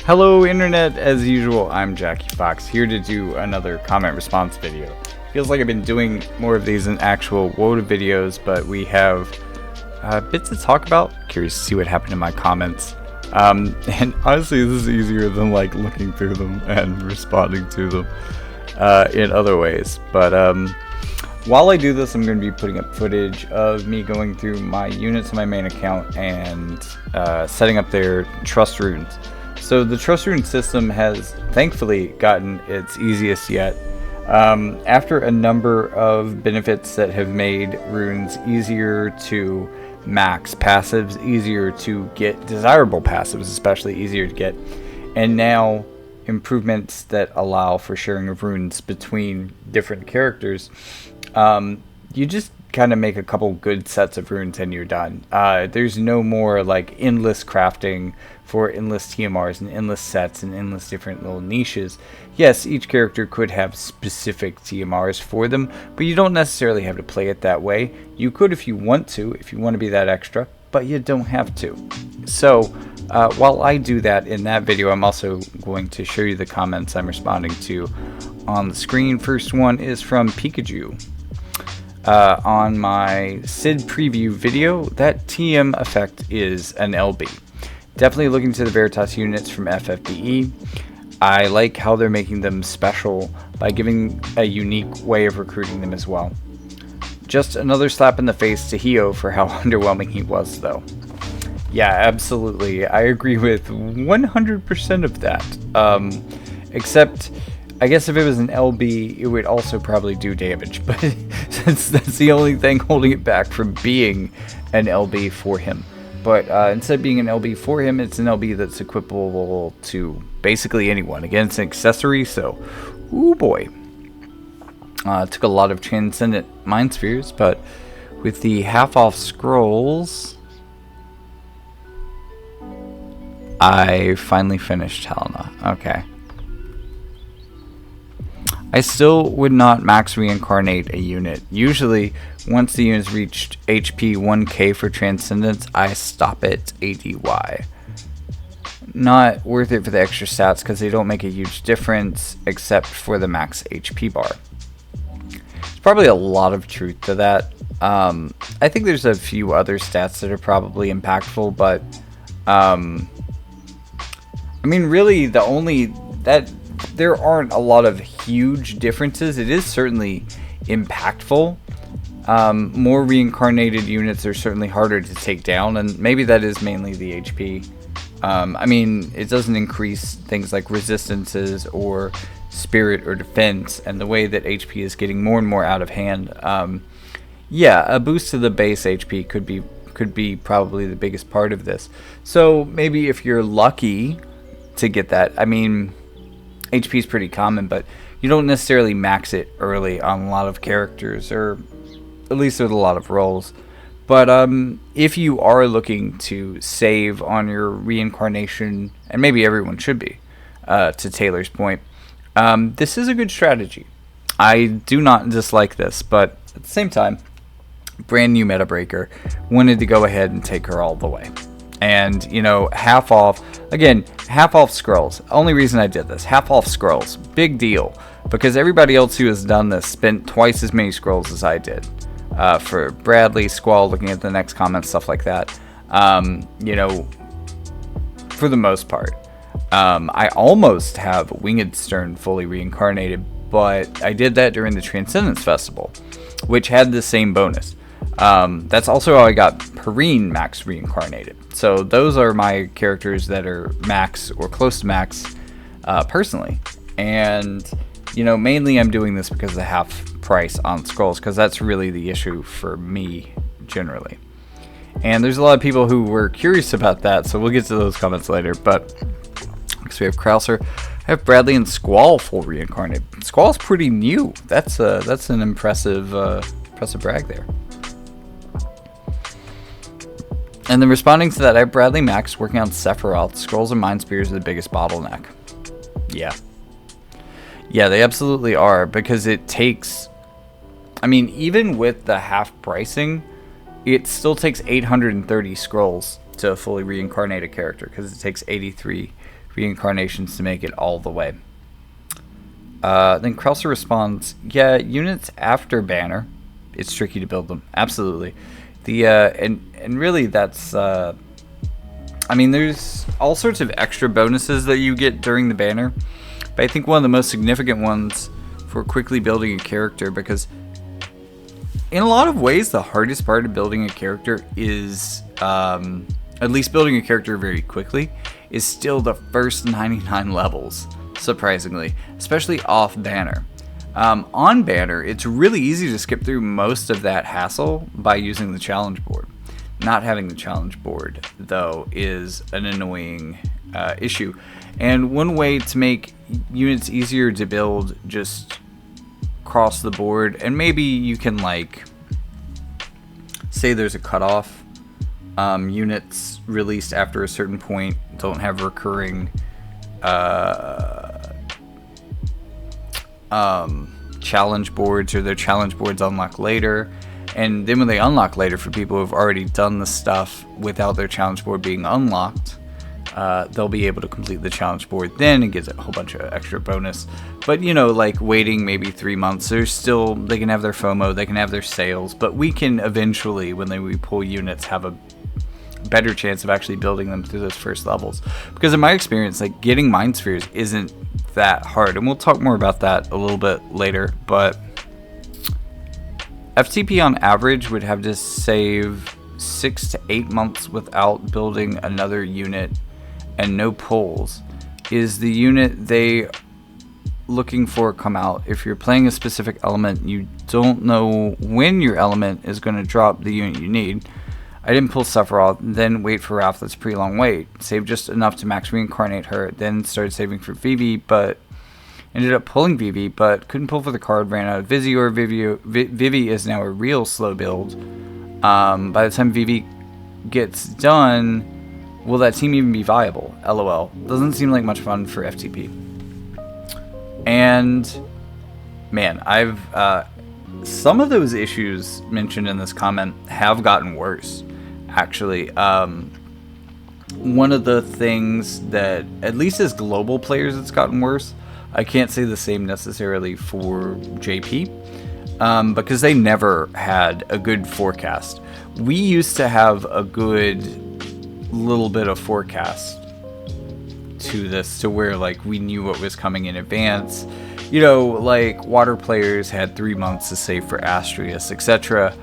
Hello internet, as usual, I'm Jackie Fox, here to do another comment response video. Feels like I've been doing more of these in actual wotv videos, but we have a bit to talk about. Curious to see what happened in my comments. And honestly, this is easier than like looking through them and responding to them in other ways. But while I do this, I'm going to be putting up footage of me going through my units on my main account and setting up their trust runes. So the trust rune system has thankfully gotten its easiest yet. After a number of benefits that have made runes easier to max passives, easier to get desirable passives, especially easier to get, and now improvements that allow for sharing of runes between different characters, you just kind of make a couple good sets of runes and you're done. There's no more like endless crafting for endless TMRs and endless sets and endless different little niches. Yes, each character could have specific TMRs for them, but you don't necessarily have to play it that way. You could if you want to be that extra, but you don't have to. So while I do that in that video, I'm also going to show you the comments I'm responding to on the screen. First one is from Pikachu. On my Sid preview video, that TM effect is an LB. Definitely looking to the Veritas units from FFBE. I like how they're making them special by giving a unique way of recruiting them as well. Just another slap in the face to Hio for how underwhelming he was though. Yeah, absolutely. I agree with 100% of that. Except, I guess if it was an LB, it would also probably do damage, but since that's the only thing holding it back from being an LB for him. But instead of being an LB for him, it's an LB that's equipable to basically anyone. Again, it's an accessory, so, ooh boy. Took a lot of transcendent mind spheres, but with the half-off scrolls, I finally finished Helena. Okay. I still would not max reincarnate a unit. Usually, once the unit's reached HP 1k for Transcendence, I stop it ADY. Not worth it for the extra stats because they don't make a huge difference except for the max HP bar. There's probably a lot of truth to that. I think there's a few other stats that are probably impactful, but I mean, really, there aren't a lot of huge differences. It is certainly impactful. More reincarnated units are certainly harder to take down, and maybe that is mainly the HP. I mean, it doesn't increase things like resistances or spirit or defense, and the way that HP is getting more and more out of hand. Yeah, a boost to the base HP could be probably the biggest part of this. So maybe if you're lucky to get that, I mean, HP is pretty common, but you don't necessarily max it early on a lot of characters, or at least with a lot of roles. But if you are looking to save on your reincarnation, and maybe everyone should be, to Taylor's point, this is a good strategy. I do not dislike this, but at the same time, brand new meta breaker, wanted to go ahead and take her all the way. And, you know, half off, again, half off scrolls. Only reason I did this, half off scrolls, big deal. Because everybody else who has done this spent twice as many scrolls as I did. For Bradley, Squall, looking at the next comment, stuff like that. You know, for the most part. I almost have Winged Stern fully reincarnated, but I did that during the Transcendence Festival, which had the same bonus. That's also how I got Perrine max reincarnated. So those are my characters that are max or close to max personally. And, you know, mainly I'm doing this because of the half price on scrolls, because that's really the issue for me generally. And there's a lot of people who were curious about that, so we'll get to those comments later. But because we have Krauser, I have Bradley and Squall full reincarnated. Squall's pretty new. That's an impressive brag there. And then responding to that, I have Bradley Max working on Sephiroth. Scrolls and Mind Spears are the biggest bottleneck. Yeah. Yeah, they absolutely are, because it takes... I mean, even with the half pricing, it still takes 830 scrolls to fully reincarnate a character, because it takes 83 reincarnations to make it all the way. Then Krauser responds, yeah, units after banner, it's tricky to build them. Absolutely. And really that's, I mean, there's all sorts of extra bonuses that you get during the banner, but I think one of the most significant ones for quickly building a character, because in a lot of ways the hardest part of building a character is, at least building a character very quickly, is still the first 99 levels, surprisingly, especially off banner. On banner, it's really easy to skip through most of that hassle by using the challenge board. Not having the challenge board, though, is an annoying issue. And one way to make units easier to build just across the board, and maybe you can, like, say there's a cutoff. Units released after a certain point don't have recurring challenge boards, or their challenge boards unlock later. And then when they unlock later, for people who have already done the stuff without their challenge board being unlocked, they'll be able to complete the challenge board then and get a whole bunch of extra bonus. But, you know, like waiting maybe 3 months, there's still, they can have their FOMO, they can have their sales, but we can eventually, when we pull units, have a better chance of actually building them through those first levels. Because in my experience, like, getting Mind Spheres isn't that hard, and we'll talk more about that a little bit later, but FTP on average would have to save 6 to 8 months without building another unit and no pulls. Is the unit they looking for come out? If you're playing a specific element, you don't know when your element is going to drop the unit you need. I didn't pull Sephiroth, then wait for Ralph. That's a pretty long wait. Saved just enough to max reincarnate her, then started saving for Vivi, but ended up pulling Vivi, but couldn't pull for the card, ran out of Vizzy or Vivi is now a real slow build. By the time Vivi gets done, will that team even be viable? LOL. Doesn't seem like much fun for FTP. And, man, I've, some of those issues mentioned in this comment have gotten worse, actually. One of the things that, at least as global players, it's gotten worse. I can't say the same necessarily for JP, because they never had a good forecast. We used to have a good little bit of forecast to this, to where, like, we knew what was coming in advance. You know, like, water players had 3 months to save for Astrius, etc.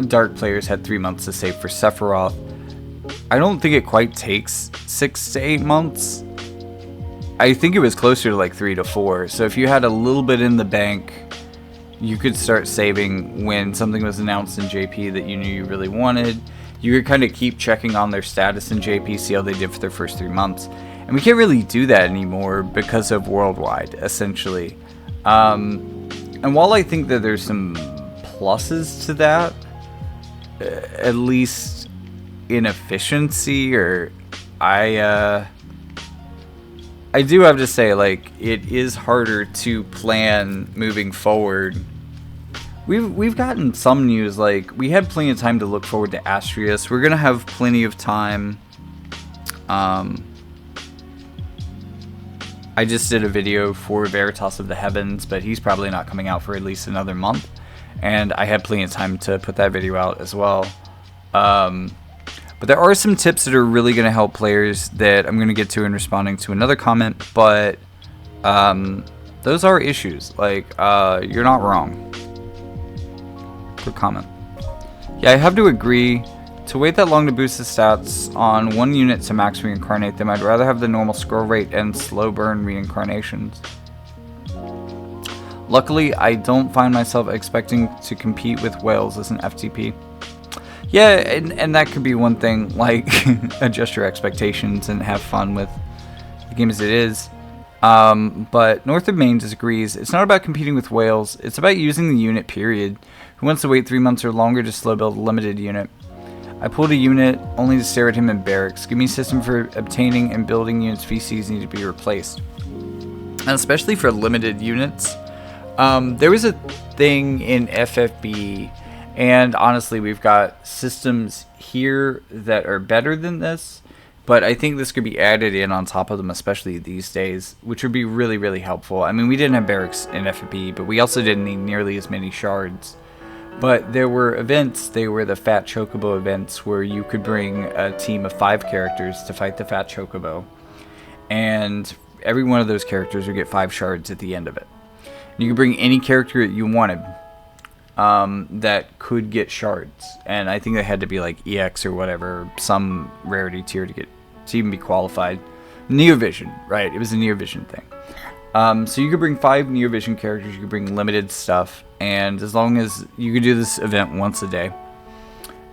Dark players had 3 months to save for Sephiroth. I don't think it quite takes 6 to 8 months. I think it was closer to like 3 to 4. So if you had a little bit in the bank, you could start saving when something was announced in JP that you knew you really wanted. You could kind of keep checking on their status in JP, see how they did for their first 3 months. And we can't really do that anymore because of Worldwide, essentially. And while I think that there's some pluses to that, at least in efficiency, or I do have to say, like, it is harder to plan moving forward. We've gotten some news, like, we had plenty of time to look forward to Astrius. We're gonna have plenty of time. I just did a video for Veritas of the Heavens, but he's probably not coming out for at least another month. And I had plenty of time to put that video out as well. But there are some tips that are really going to help players that I'm going to get to in responding to another comment. But those are issues. Like, you're not wrong. Good comment. Yeah, I have to agree. To wait that long to boost the stats on one unit to max reincarnate them, I'd rather have the normal scroll rate and slow burn reincarnations. Luckily, I don't find myself expecting to compete with whales as an FTP. Yeah, and that could be one thing, like, adjust your expectations and have fun with the game as it is. But North of Maine disagrees. It's not about competing with whales, it's about using the unit, period. Who wants to wait 3 months or longer to slow build a limited unit? I pulled a unit only to stare at him in barracks. Give me a system for obtaining and building units VCs need to be replaced. And especially for limited units. There was a thing in FFB, and honestly, we've got systems here that are better than this. But I think this could be added in on top of them, especially these days, which would be really, really helpful. I mean, we didn't have barracks in FFP, but we also didn't need nearly as many shards. But there were events, they were the Fat Chocobo events, where you could bring a team of 5 characters to fight the Fat Chocobo. And every one of those characters would get 5 shards at the end of it. You could bring any character that you wanted that could get shards. And I think they had to be like EX or whatever, some rarity tier to even be qualified. Neovision, right? It was a Neovision thing. So you could bring 5 Neovision characters, you could bring limited stuff, and as long as you could do this event once a day.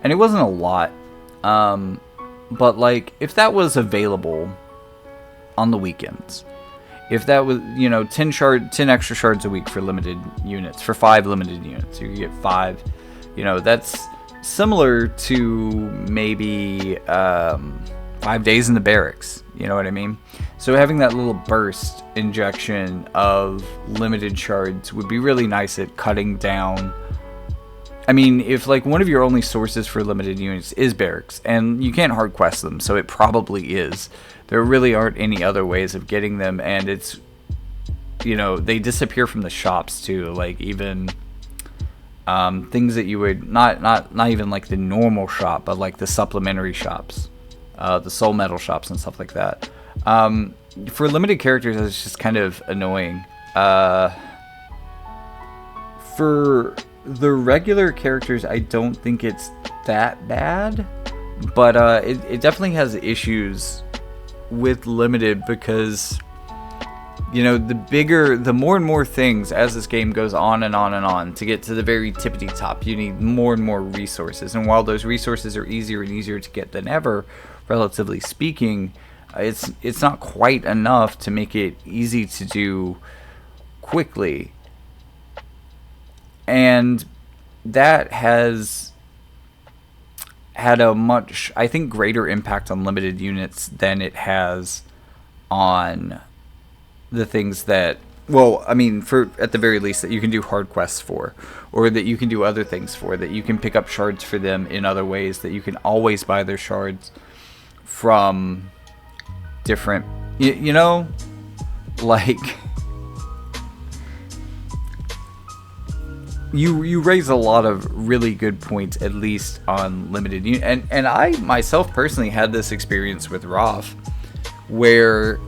And it wasn't a lot, but like, if that was available on the weekends, if that was, 10 extra shards a week for limited units, for 5 limited units, you could get 5, that's similar to maybe 5 days in the barracks, you know what I mean? So having that little burst injection of limited shards would be really nice at cutting down. I mean, if like one of your only sources for limited units is barracks, and you can't hard quest them, so it probably is. There really aren't any other ways of getting them, and it's, they disappear from the shops too, like even things that you would, not even like the normal shop, but like the supplementary shops, the soul metal shops and stuff like that. For limited characters, it's just kind of annoying. For the regular characters, I don't think it's that bad, but it definitely has issues with limited, because the more and more things as this game goes on and on and on to get to the very tippity top, you need more and more resources. And while those resources are easier and easier to get than ever, relatively speaking, it's not quite enough to make it easy to do quickly. And that has had a much, I think, greater impact on limited units than it has on the things that, well, I mean, for at the very least, that you can do hard quests for, or that you can do other things for, that you can pick up shards for them in other ways, that you can always buy their shards from different, like, you raise a lot of really good points, at least on limited unit. And I myself personally had this experience with Roth, where,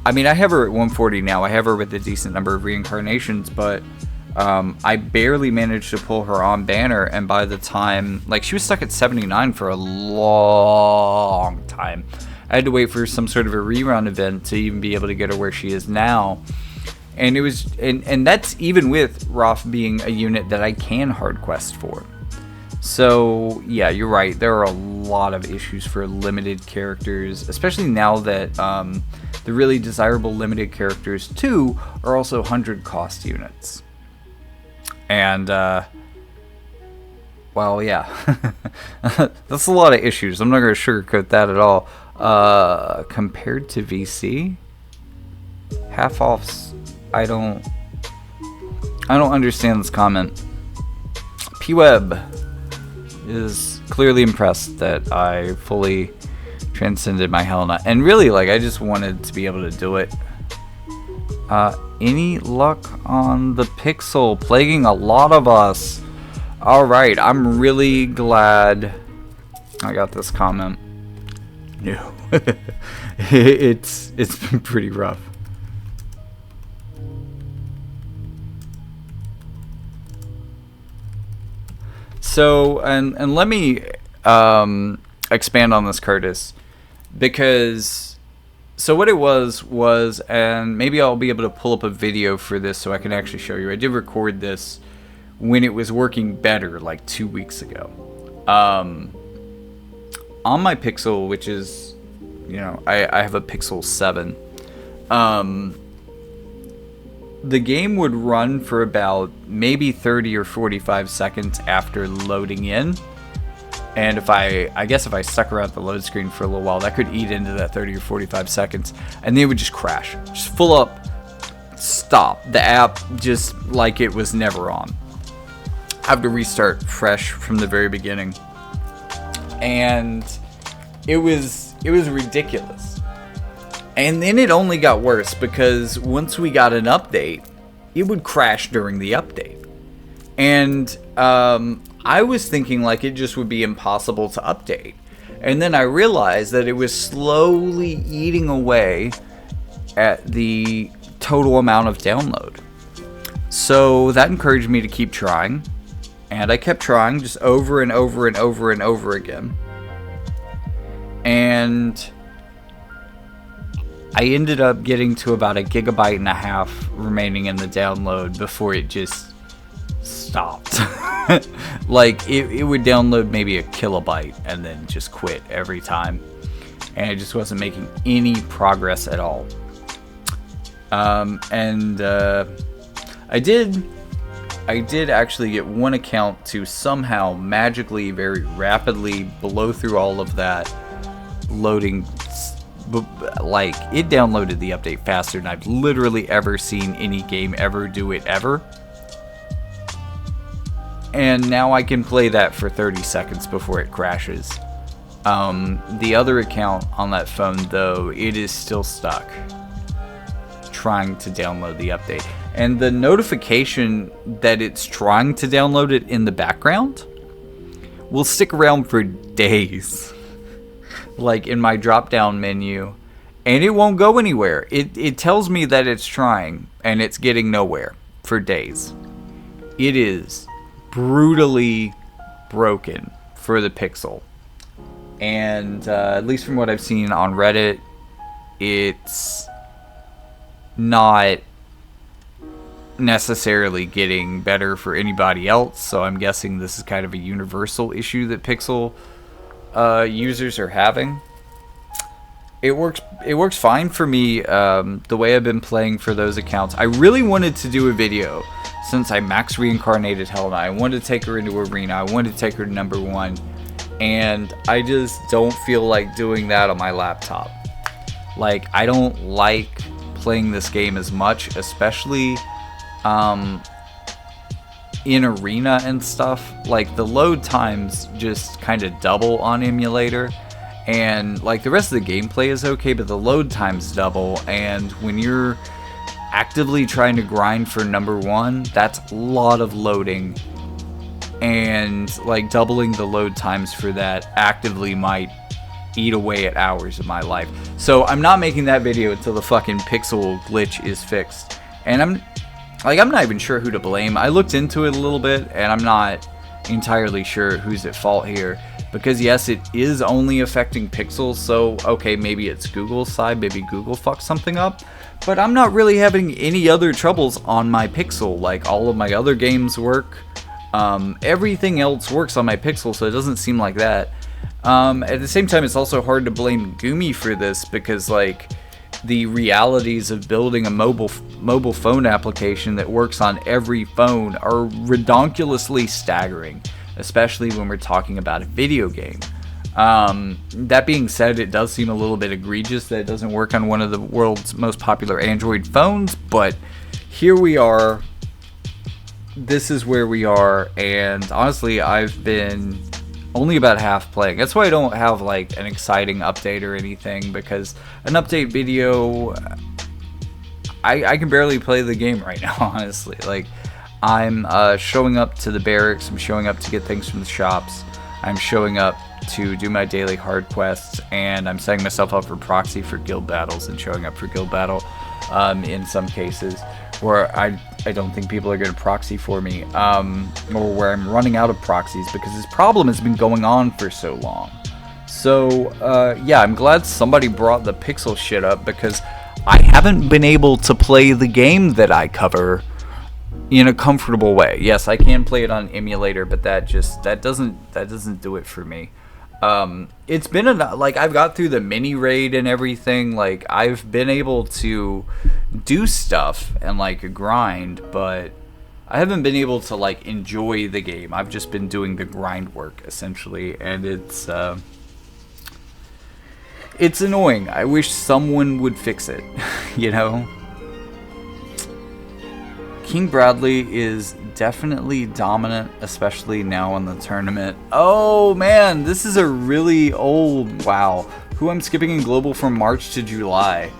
I mean, I have her at 140 now. I have her with a decent number of reincarnations, but I barely managed to pull her on banner, and by the time, like, she was stuck at 79 for a long time. I had to wait for some sort of a rerun event to even be able to get her where she is now. And it was, and that's even with Roth being a unit that I can hard quest for. So yeah, you're right. There are a lot of issues for limited characters, especially now that the really desirable limited characters too are also 100 cost units. And well, yeah, that's a lot of issues. I'm not going to sugarcoat that at all. Compared to VC, half offs. I don't understand this comment. P-Web is clearly impressed that I fully transcended my Hell Nut. And really, like, I just wanted to be able to do it. Any luck on the Pixil plaguing a lot of us? Alright, I'm really glad I got this comment. No. It's been pretty rough. So, and let me expand on this, Curtis, because, so what it was, and maybe I'll be able to pull up a video for this so I can actually show you. I did record this when it was working better, like 2 weeks ago. On my Pixel, which is, I have a Pixel 7, the game would run for about maybe 30 or 45 seconds after loading in. And if I guess if I stuck around the load screen for a little while, that could eat into that 30 or 45 seconds. And then it would just crash. Just full up, stop. The app just like it was never on. I have to restart fresh from the very beginning. And it was It was ridiculous. And then it only got worse because once we got an update, it would crash during the update. And I was thinking like it just would be impossible to update. And then I realized that it was slowly eating away at the total amount of download. So that encouraged me to keep trying. And I kept trying just over and over and over and over again. And I ended up getting to about 1.5 gigabytes remaining in the download before it just stopped. Like it would download maybe 1 kilobyte and then just quit every time, and it just wasn't making any progress at all. I did actually get one account to somehow magically very rapidly blow through all of that loading. Like, it downloaded the update faster than I've literally ever seen any game ever do it ever. And now I can play that for 30 seconds before it crashes. The other account on that phone, though, it is still stuck trying to download the update. And the notification that it's trying to download it in the background will stick around for days. Like in my drop down menu, and it won't go anywhere. It tells me that it's trying, and it's getting nowhere for days. It is brutally broken for the Pixil. And at least from what I've seen on Reddit, it's not necessarily getting better for anybody else. So I'm guessing this is kind of a universal issue that Pixil users are having. It works fine for me, the way I've been playing for those accounts. I really wanted to do a video since I max reincarnated Helena. I wanted to take her into Arena. I wanted to take her to number 1. And I just don't feel like doing that on my laptop. Like, I don't like playing this game as much, especially in Arena and stuff. Like, the load times just kind of double on emulator, and like the rest of the gameplay is okay, but the load times double. And when you're actively trying to grind for number 1, that's a lot of loading, and like doubling the load times for that actively might eat away at hours of my life. So I'm not making that video until the fucking Pixil glitch is fixed. And I'm not even sure who to blame. I looked into it a little bit, and I'm not entirely sure who's at fault here. Because yes, it is only affecting Pixel, so okay, maybe it's Google's side, maybe Google fucked something up. But I'm not really having any other troubles on my Pixel. Like, all of my other games work. Everything else works on my Pixel, so it doesn't seem like that. At the same time, it's also hard to blame Gumi for this, because like the realities of building a mobile phone application that works on every phone are redonkulously staggering, especially when we're talking about a video game. That being said, it does seem a little bit egregious that it doesn't work on one of the world's most popular Android phones, but here we are. This is where we are, and honestly, I've been only about half playing. That's why I don't have like an exciting update or anything, because an update video, I can barely play the game right now, honestly. Like, I'm showing up to the barracks, I'm showing up to get things from the shops, I'm showing up to do my daily hard quests, and I'm setting myself up for proxy for guild battles and showing up for guild battle in some cases where I don't think people are going to proxy for me, or where I'm running out of proxies because this problem has been going on for so long. So yeah, I'm glad somebody brought the Pixil shit up, because I haven't been able to play the game that I cover in a comfortable way. Yes, I can play it on emulator, but that doesn't do it for me. It's been like, I've got through the mini raid and everything. Like, I've been able to do stuff and like grind, but I haven't been able to like enjoy the game. I've just been doing the grind work essentially, and it's annoying. I wish someone would fix it, you know? King Bradley is definitely dominant, especially now in the tournament. Oh man, this is a really old, wow. who I'm skipping in global from March to July.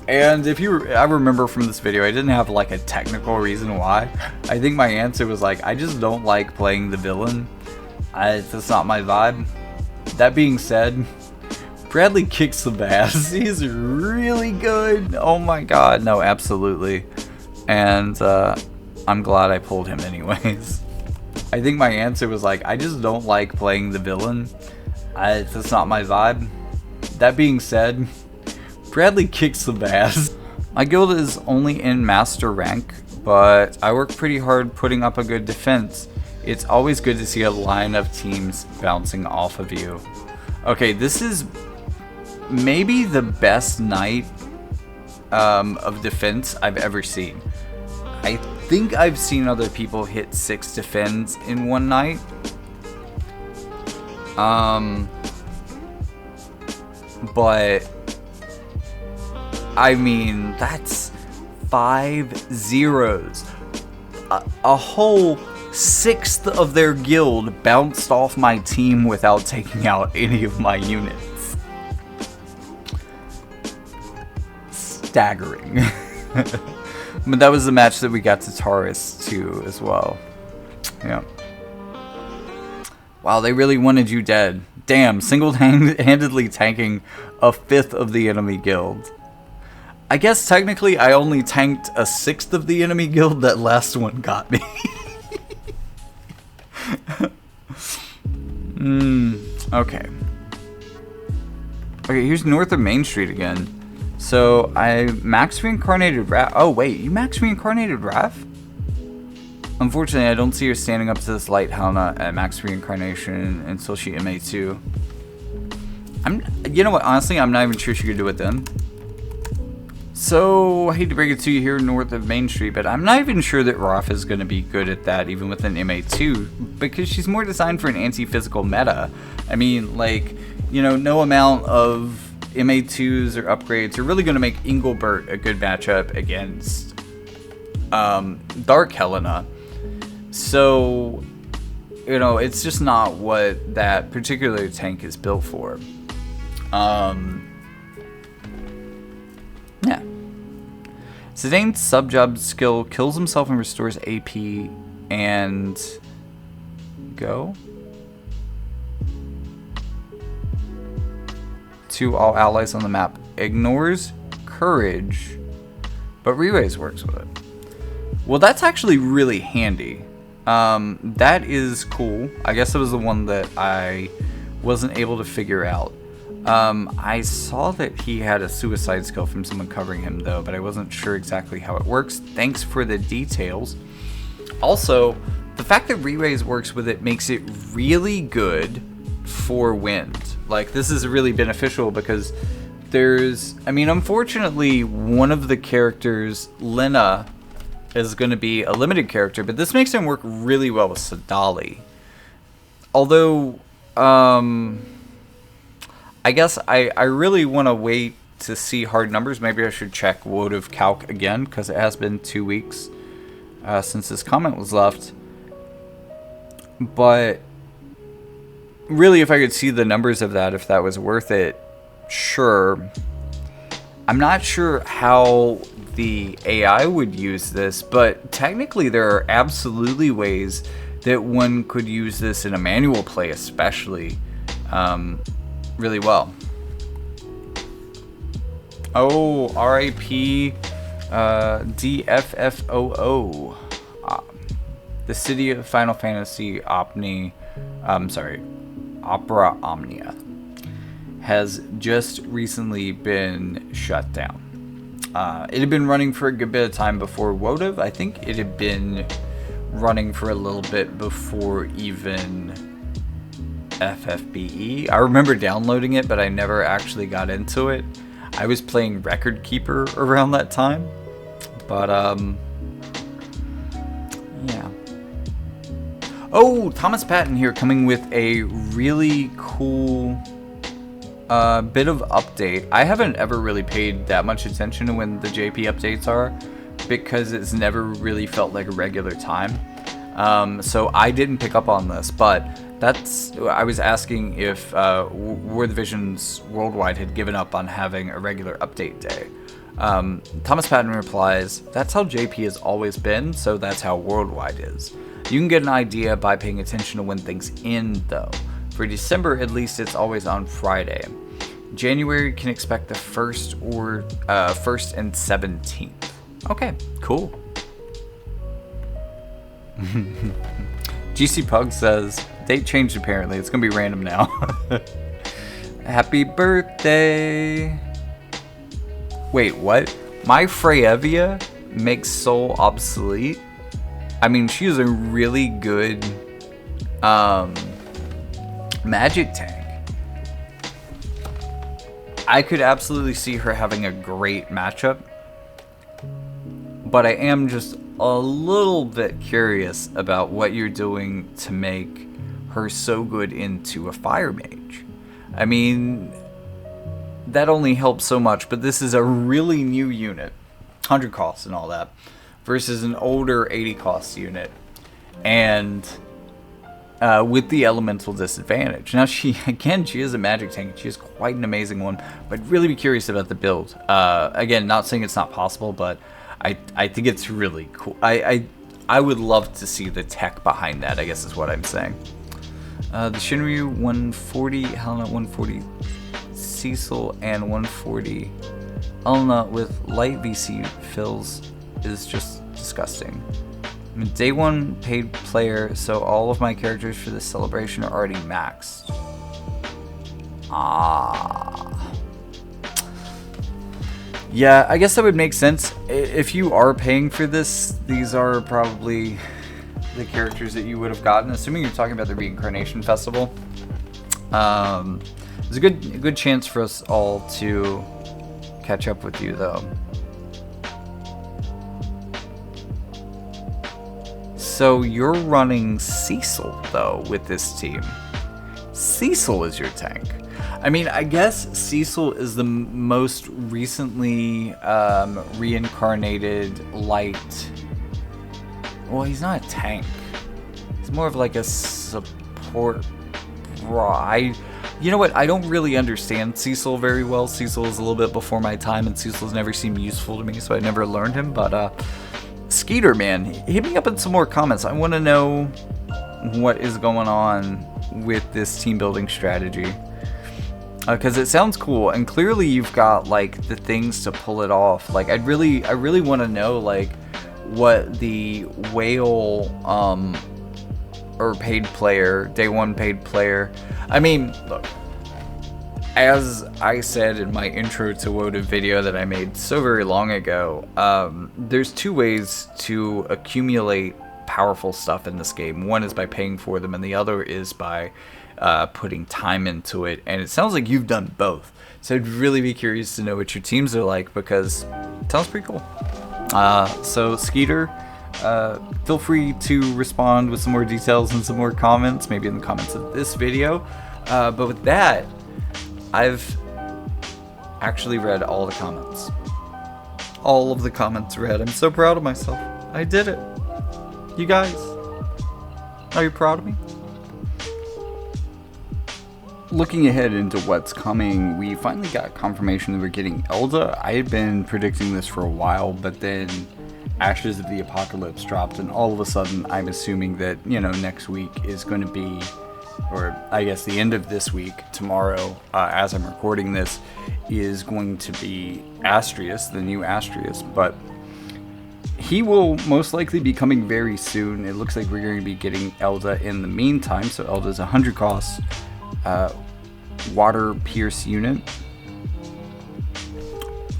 And if I remember from this video, I didn't have like a technical reason why. I think my answer was like, I just don't like playing the villain. That's not my vibe. That being said, Bradley kicks some ass. He's really good. Oh my god, no, absolutely. And I'm glad I pulled him anyways. I think my answer was like, I just don't like playing the villain. That's not my vibe. That being said, Bradley kicks some ass. My guild is only in master rank, but I work pretty hard putting up a good defense. It's always good to see a line of teams bouncing off of you. Okay, this is maybe the best night of defense I've ever seen. I think I've seen other people hit 6 defends in one night. But I mean, that's 5 zeros. A whole 1/6 of their guild bounced off my team without taking out any of my units. Staggering. But that was the match that we got to Taurus too as well. Yeah. Wow, they really wanted you dead. Damn, single-handedly tanking 1/5 of the enemy guild. I guess technically I only tanked 1/6 of the enemy guild. That last one got me. Okay. Okay, here's north of Main Street again. So I max reincarnated Raph. Oh wait, you max reincarnated Raph? Unfortunately, I don't see her standing up to this light Helena at max reincarnation until she MA2. You know what? Honestly, I'm not even sure she could do it then. So I hate to break it to you here north of Main Street, but I'm not even sure that Raph is going to be good at that, even with an MA2, because she's more designed for an anti-physical meta. I mean, like, you know, no amount of MA2s or upgrades are really going to make Engelbert a good matchup against Dark Helena. So, you know, it's just not what that particular tank is built for. Yeah. Zidane's sub-job skill kills himself and restores AP and go to all allies on the map. Ignores courage, but re-raise works with it. Well, that's actually really handy. That is cool. I guess it was the one that I wasn't able to figure out. I saw that he had a suicide skill from someone covering him though, but I wasn't sure exactly how it works. Thanks for the details. Also, the fact that re-raise works with it makes it really good for wind. Like, this is really beneficial because there's, I mean, unfortunately, one of the characters, Lena, is going to be a limited character, but this makes him work really well with Sadali. Although, I guess I really want to wait to see hard numbers. Maybe I should check wotv calc again, because it has been 2 weeks since this comment was left. But really, if I could see the numbers of that, if that was worth it, sure. I'm not sure how the AI would use this, but technically there are absolutely ways that one could use this in a manual play, especially really well. Oh, RIP DFFOO. The city of Final Fantasy Opera Omnia has just recently been shut down. It had been running for a good bit of time before wotv. I think it had been running for a little bit before even FFBE. I remember downloading it, but I never actually got into it. I was playing Record Keeper around that time. But, yeah. Oh, Thomas Patton here, coming with a really cool bit of update. I haven't ever really paid that much attention to when the JP updates are, because it's never really felt like a regular time. So I didn't pick up on this, but I was asking if War the Visions Worldwide had given up on having a regular update day. Thomas Patton replies, "That's how JP has always been, so that's how Worldwide is. You can get an idea by paying attention to when things end, though. For December, at least, it's always on Friday. January can expect the 1st and 17th. Okay, cool." GC Pug says, "Date changed apparently. It's gonna be random now." Happy birthday. Wait, what? My Freyevia makes Soul obsolete? I mean, she is a really good magic tank. I could absolutely see her having a great matchup, but I am just a little bit curious about what you're doing to make her so good into a fire mage. I mean, that only helps so much, but this is a really new unit, 100 costs and all that, versus an older 80 cost unit, and with the elemental disadvantage. Now, she is a magic tank. She is quite an amazing one, but I'd really be curious about the build. Again, not saying it's not possible, but I think it's really cool. I would love to see the tech behind that, I guess is what I'm saying. The Shinryu 140, Helena 140, Cecil, and 140 Elna with light VC fills is just disgusting. I'm a day one paid player, so all of my characters for this celebration are already maxed. Yeah, I guess that would make sense. If you are paying for this, these are probably the characters that you would have gotten, assuming you're talking about the Reincarnation Festival. There's a good chance for us all to catch up with you, though. So you're running Cecil, though, with this team. Cecil is your tank. I mean, I guess Cecil is the most recently reincarnated light. Well, he's not a tank. He's more of like a support. You know what? I don't really understand Cecil very well. Cecil is a little bit before my time, and Cecil's never seemed useful to me, so I never learned him. But Skeeter, man, hit me up in some more comments. I want to know what is going on with this team building strategy, because it sounds cool, and clearly you've got like the things to pull it off. Like, I really want to know like what the whale or paid player, day one paid player. I mean, look, as I said in my intro to wotv video that I made so very long ago, there's two ways to accumulate powerful stuff in this game. One is by paying for them, and the other is by putting time into it. And it sounds like you've done both. So I'd really be curious to know what your teams are like, because it sounds pretty cool. So Skeeter, feel free to respond with some more details and some more comments, maybe in the comments of this video. But with that, I've actually read all the comments. All of the comments read. I'm so proud of myself. I did it. You guys, are you proud of me? Looking ahead into what's coming, we finally got confirmation that we're getting Oelde. I had been predicting this for a while, but then Ashes of the Apocalypse dropped, and all of a sudden I'm assuming that, you know, next week is going to be, or I guess the end of this week, tomorrow, as I'm recording this, is going to be Astrius, the new Astrius, but he will most likely be coming very soon. It looks like we're going to be getting Oelde in the meantime, so Elde's 100 costs, water pierce unit,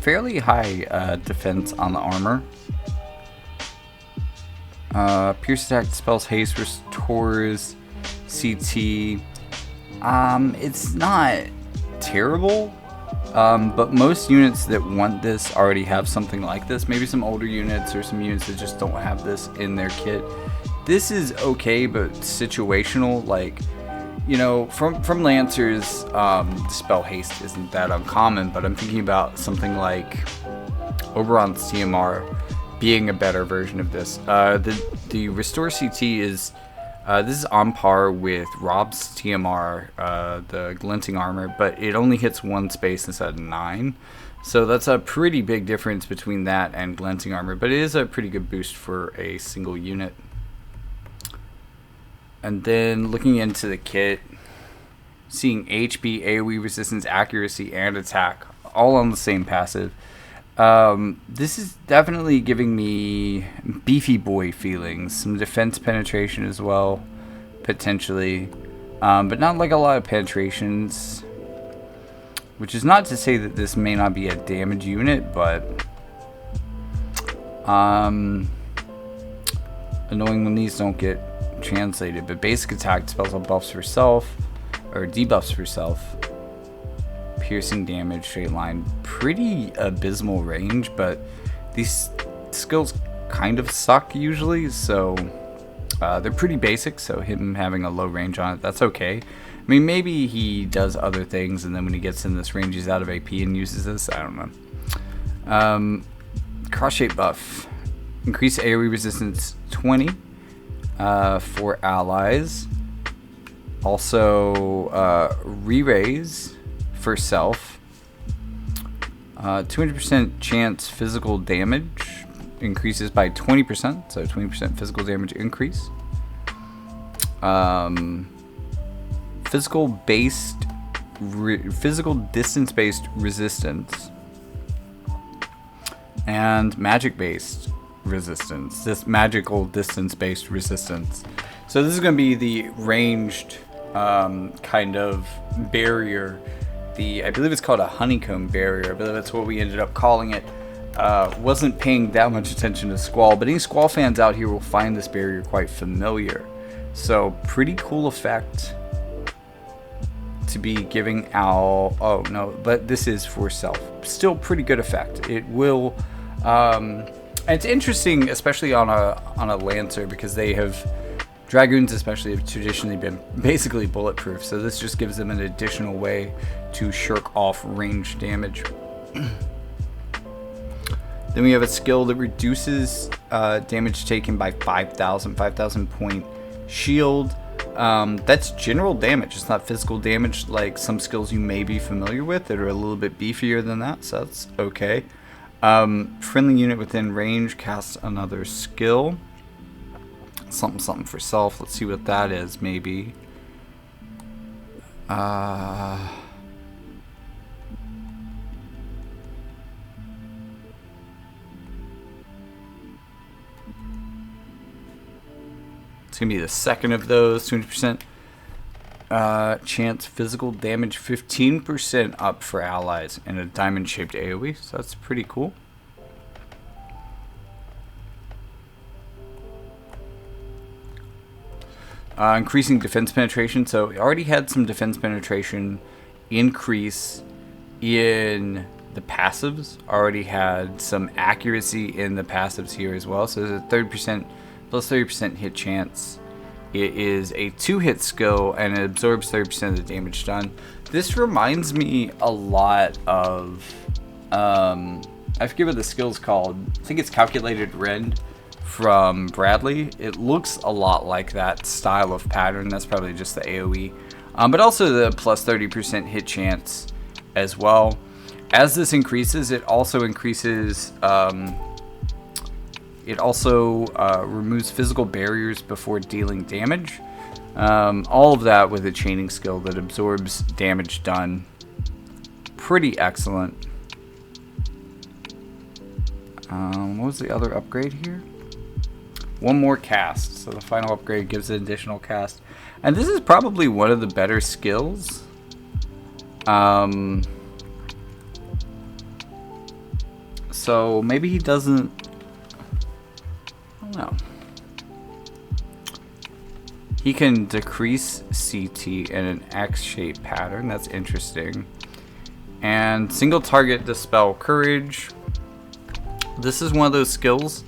fairly high defense on the armor. Pierce attack dispels haste, restores CT. It's not terrible, but most units that want this already have something like this. Maybe some older units or some units that just don't have this in their kit. This is okay, but situational. Like, you know, from Lancers, dispel haste isn't that uncommon, but I'm thinking about something like Oberon's TMR being a better version of this. The restore CT is This is on par with Rob's TMR, the Glinting Armor, but it only hits 1 space instead of 9. So that's a pretty big difference between that and Glinting Armor, but it is a pretty good boost for a single unit. And then looking into the kit, seeing HP, AoE resistance, accuracy, and attack all on the same passive. This is definitely giving me beefy boy feelings. Some defense penetration as well, potentially. But not like a lot of penetrations. Which is not to say that this may not be a damage unit, but annoying when these don't get translated. But basic attack spells on buffs for self, or debuffs for self. Piercing damage, straight line, pretty abysmal range, but these skills kind of suck usually, so they're pretty basic, so him having a low range on it, that's okay. I mean, maybe he does other things, and then when he gets in this range, he's out of AP and uses this, I don't know. Cross shape buff, increase AoE resistance 20 for allies, also re-raise for self, 200% chance physical damage increases by 20%, so 20% physical damage increase. Physical distance based resistance and magic based resistance. This magical distance based resistance. So this is going to be the ranged kind of barrier. I believe it's called a honeycomb barrier. I believe that's what we ended up calling it. Wasn't paying that much attention to Squall, but any Squall fans out here will find this barrier quite familiar. So pretty cool effect to be giving out. Oh no, but this is for self. Still pretty good effect. It will. And it's interesting, especially on a Lancer, because they have. Dragoons especially have traditionally been basically bulletproof, so this just gives them an additional way to shirk off range damage. Then we have a skill that reduces damage taken by 5,000 point shield. That's general damage, it's not physical damage like some skills you may be familiar with that are a little bit beefier than that, so that's okay. Friendly unit within range casts another skill. Something for self. Let's see what that is. Maybe it's gonna be the second of those. 200% chance physical damage, 15% up for allies, and a diamond shaped AoE, so that's pretty cool. Increasing defense penetration, so it already had some defense penetration increase in the passives, already had some accuracy in the passives here as well, so there's a 30% plus 30% hit chance. It is a 2-hit skill and it absorbs 30% of the damage done. This reminds me a lot of I forget what the skill's called. I think it's Calculated Rend from Bradley. It looks a lot like that style of pattern. That's probably just the AoE, but also the plus 30% hit chance as well. As this increases, it also increases. It also removes physical barriers before dealing damage. All of that with a chaining skill that absorbs damage done. Pretty excellent. What was the other upgrade here? One more cast, so the final upgrade gives an additional cast, and this is probably one of the better skills. So maybe he doesn't. I don't know. He can decrease CT in an X-shaped pattern. That's interesting. And single target dispel courage. This is one of those skills.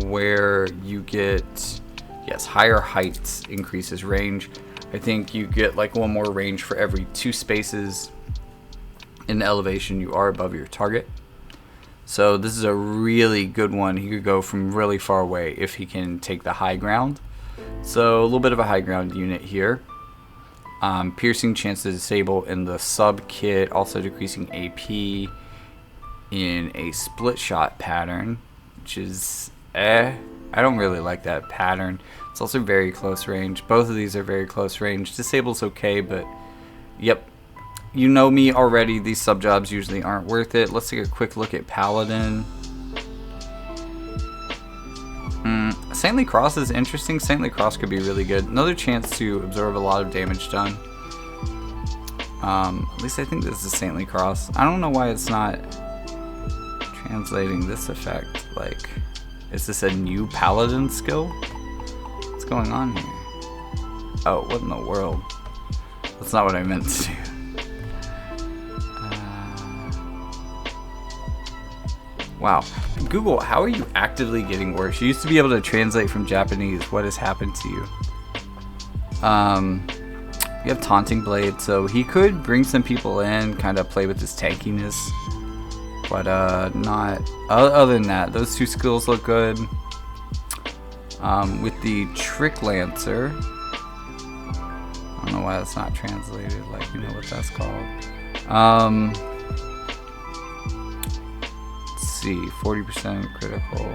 Where you get, yes, higher heights increases range. I think you get like one more range for every 2 spaces in elevation you are above your target. So this is a really good one. He could go from really far away if he can take the high ground. So a little bit of a high ground unit here. Piercing chance to disable in the sub kit, also decreasing AP in a split shot pattern, which is I don't really like that pattern. It's also very close range. Both of these are very close range. Disable's okay, but yep. You know me already, these sub jobs usually aren't worth it. Let's take a quick look at Paladin. Saintly Cross is interesting. Saintly Cross could be really good. Another chance to absorb a lot of damage done. At least I think this is Saintly Cross. I don't know why it's not translating this effect. Like, is this a new Paladin skill? What's going on here? Oh, what in the world? That's not what I meant to do. Wow. Google, how are you actively getting worse? You used to be able to translate from Japanese. What has happened to you? You have Taunting Blade, so he could bring some people in, kind of play with his tankiness. But not... Other than that, those two skills look good. With the Trick Lancer... I don't know why that's not translated, like, you know what that's called. See, 40% critical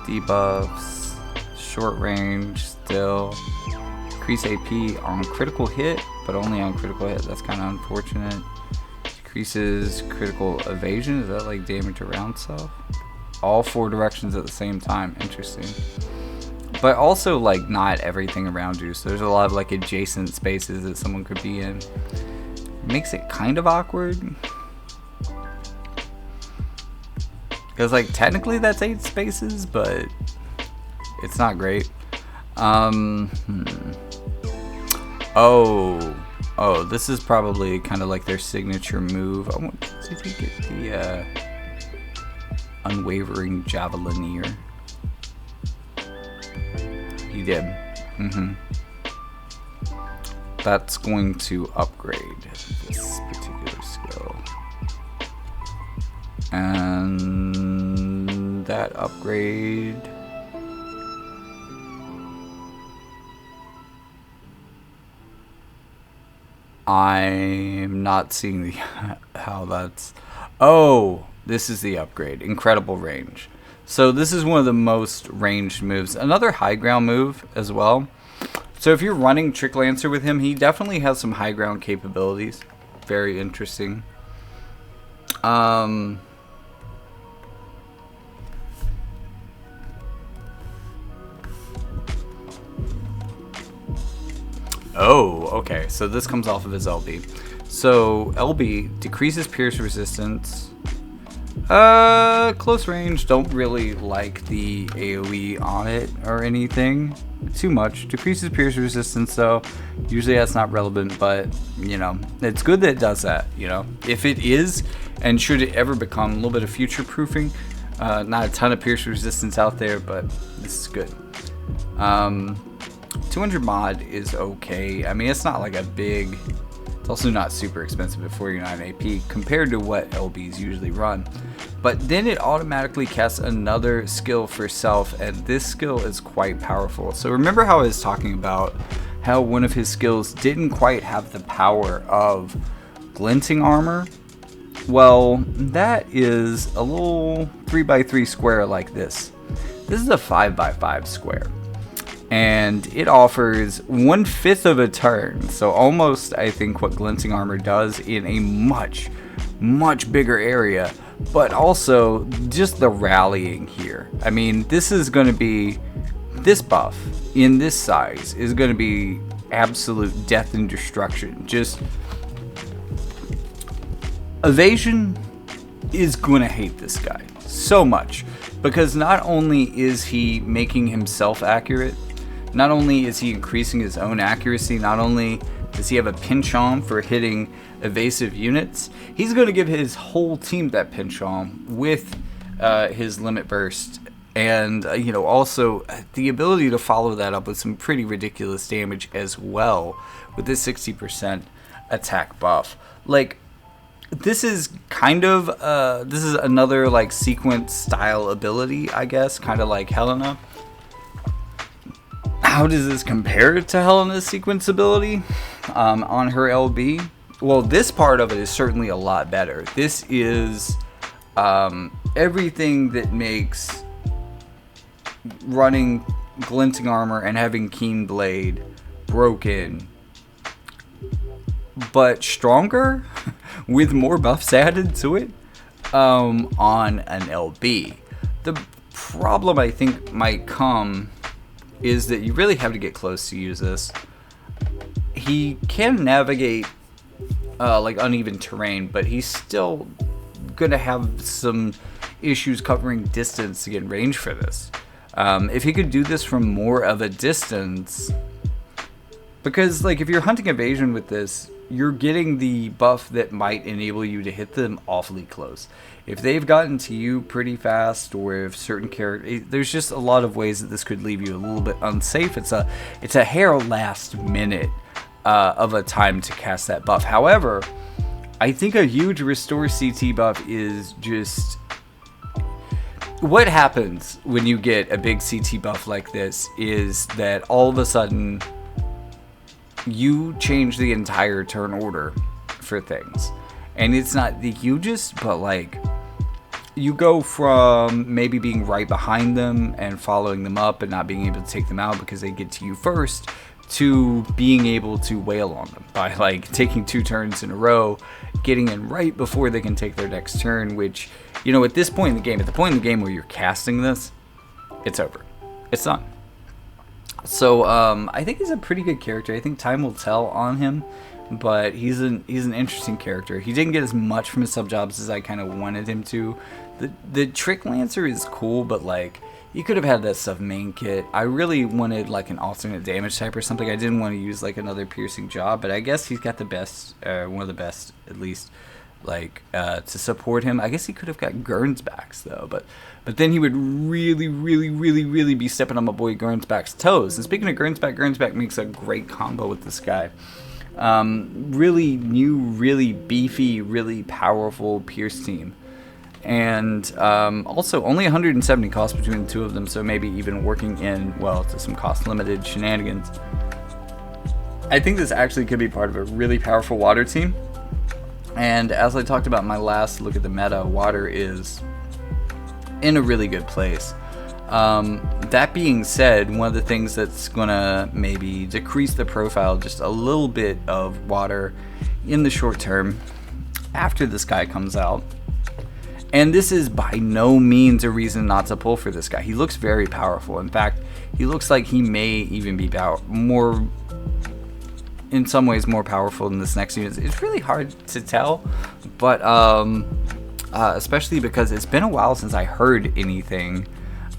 debuffs, short range still, increase AP on critical hit, but only on critical hit. That's kind of unfortunate. Decreases critical evasion. Is that like damage around self? All 4 directions at the same time. Interesting. But also like not everything around you. So there's a lot of like adjacent spaces that someone could be in. Makes it kind of awkward. Because, like, technically that's 8 spaces, but it's not great. Oh, this is probably kind of like their signature move. I want to see if you get the Unwavering Javelineer. You did. That's going to upgrade this particular skill. And that upgrade I'm not seeing the how that's this is the upgrade. Incredible range. So this is one of the most ranged moves. Another high ground move as well. So if you're running Trick Lancer with him, he definitely has some high ground capabilities. Very interesting. Oh, okay. So this comes off of his LB. So LB decreases pierce resistance. Close range. Don't really like the AoE on it or anything too much. Decreases pierce resistance, though. Usually that's not relevant, but you know, it's good that it does that. You know, if it is, and should it ever become a little bit of future proofing, not a ton of pierce resistance out there, but this is good. 200 mod is okay. I mean, it's not like a big... It's also not super expensive at 49 AP compared to what LBs usually run. But then it automatically casts another skill for self, and this skill is quite powerful. So remember how I was talking about how one of his skills didn't quite have the power of glinting armor? Well, that is a little 3x3 square like this. This is a 5x5 square. And it offers 1/5 of a turn, so almost I think what Glinting Armor does in a much bigger area, but also just the rallying here. I mean, this is going to be, this buff in this size is going to be absolute death and destruction. Just evasion is going to hate this guy so much, because not only is he making himself accurate, not only is he increasing his own accuracy, not only does he have a penchant for hitting evasive units, he's going to give his whole team that penchant with his limit burst. And, you know, also the ability to follow that up with some pretty ridiculous damage as well with this 60% attack buff. Like, this is kind of, this is another, like, sequence style ability, I guess, kind of like Helena. how does this compare to Helena's sequence ability on her LB? Well, this part of it is certainly a lot better. This is everything that makes running glinting armor and having keen blade broken, but stronger with more buffs added to it on an LB. The problem I think might come is that you really have to get close to use this. He can navigate like uneven terrain, but he's still gonna have some issues covering distance to get in range for this. If he could do this from more of a distance, because like if you're hunting evasion with this, you're getting the buff that might enable you to hit them awfully close. If they've gotten to you pretty fast, or if certain characters, there's just a lot of ways that this could leave you a little bit unsafe. It's a hair last minute of a time to cast that buff. However, I think a huge restore CT buff is just what happens when you get a big CT buff like this is that all of a sudden you change the entire turn order for things. And it's not the hugest, but like you go from maybe being right behind them and following them up and not being able to take them out because they get to you first, to being able to wail on them by like taking 2 turns in a row, getting in right before they can take their next turn, which, you know, at this point in the game, at the point in the game where you're casting this, it's over. It's done. So I think he's a pretty good character. I think time will tell on him, but he's an interesting character. He didn't get as much from his sub jobs as I kind of wanted him to. The Trick Lancer is cool, but like you could have had that stuff main kit. I really wanted like an alternate damage type or something. I didn't want to use like another piercing job, but I guess he's got the best, one of the best at least, like to support him. I guess he could have got Gernsback's though, but then he would really be stepping on my boy Gernsback's toes. And speaking of Gernsback makes a great combo with this guy. Really new, really beefy, really powerful Pierce team. And also only 170 cost between the two of them, so maybe even working in, well, to some cost limited shenanigans. I think this actually could be part of a really powerful water team. And as I talked about in my last look at the meta, water is in a really good place. That being said, one of the things that's gonna maybe decrease the profile just a little bit of water in the short term after this guy comes out. And this is by no means a reason not to pull for this guy. He looks very powerful. In fact, he looks like he may even be more, in some ways, more powerful than this next unit. It's really hard to tell, but especially because it's been a while since I heard anything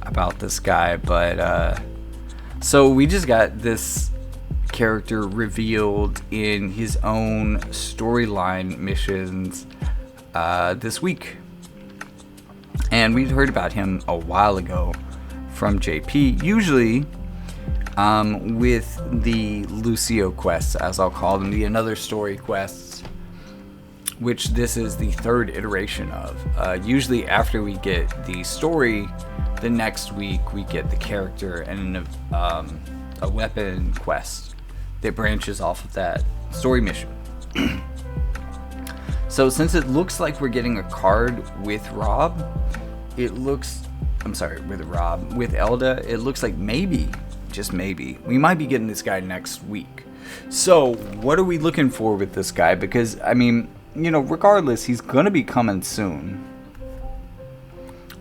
about this guy. But so we just got this character revealed in his own storyline missions this week. And we'd heard about him a while ago from JP, usually with the Lucio quests, as I'll call them, the Another Story quests, which this is the 3rd iteration of. Usually after we get the story, the next week we get the character and a weapon quest that branches off of that story mission. So since it looks like we're getting a card with Rob, with Oelde, it looks like maybe, just maybe, we might be getting this guy next week. So what are we looking for with this guy? Because, I mean, you know, regardless, he's going to be coming soon.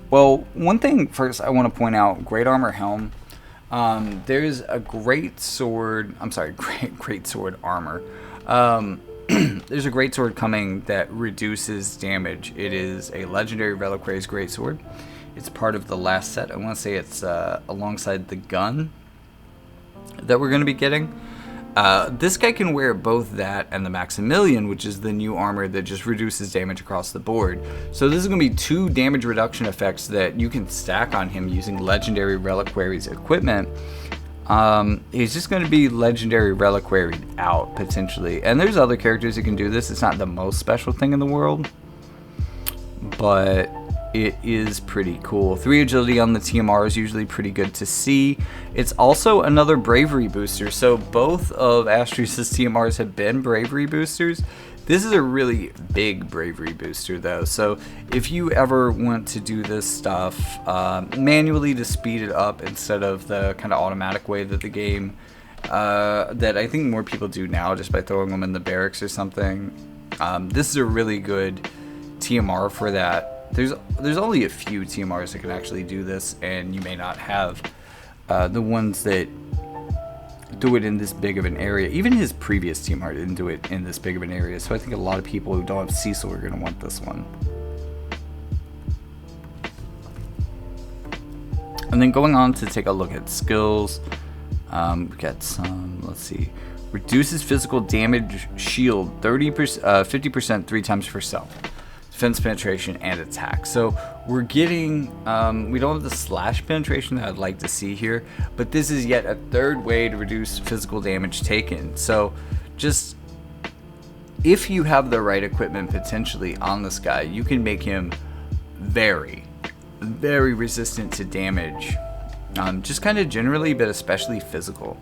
Well, one thing first I want to point out, Great Armor Helm. There's a great sword armor. There's a great sword coming that reduces damage. It is a legendary reliquary's great sword. It's part of the last set. I want to say it's alongside the gun that we're going to be getting. This guy can wear both that and the Maximilian, which is the new armor that just reduces damage across the board. So this is going to be 2 damage reduction effects that you can stack on him using legendary reliquary's equipment. He's just going to be legendary reliquary out potentially, and there's other characters who can do this. It's not the most special thing in the world, but it is pretty cool. 3 agility on the TMR is usually pretty good to see. It's also another bravery booster, so both of Astrius' TMRs have been bravery boosters. This is a really big bravery booster though, so if you ever want to do this stuff manually to speed it up instead of the kind of automatic way that the game that I think more people do now just by throwing them in the barracks or something, this is a really good TMR for that. There's only a few TMRs that can actually do this, and you may not have the ones that do it in this big of an area. Even his previous TMR didn't do it in this big of an area, so I think a lot of people who don't have Cecil are going to want this one. And then going on to take a look at skills, we got some, let's see, reduces physical damage shield 50% 3 times per self. Defense penetration and attack. So we're getting, we don't have the slash penetration that I'd like to see here, but this is yet a third way to reduce physical damage taken. So just, if you have the right equipment potentially on this guy, you can make him very, very resistant to damage. Just kind of generally, but especially physical.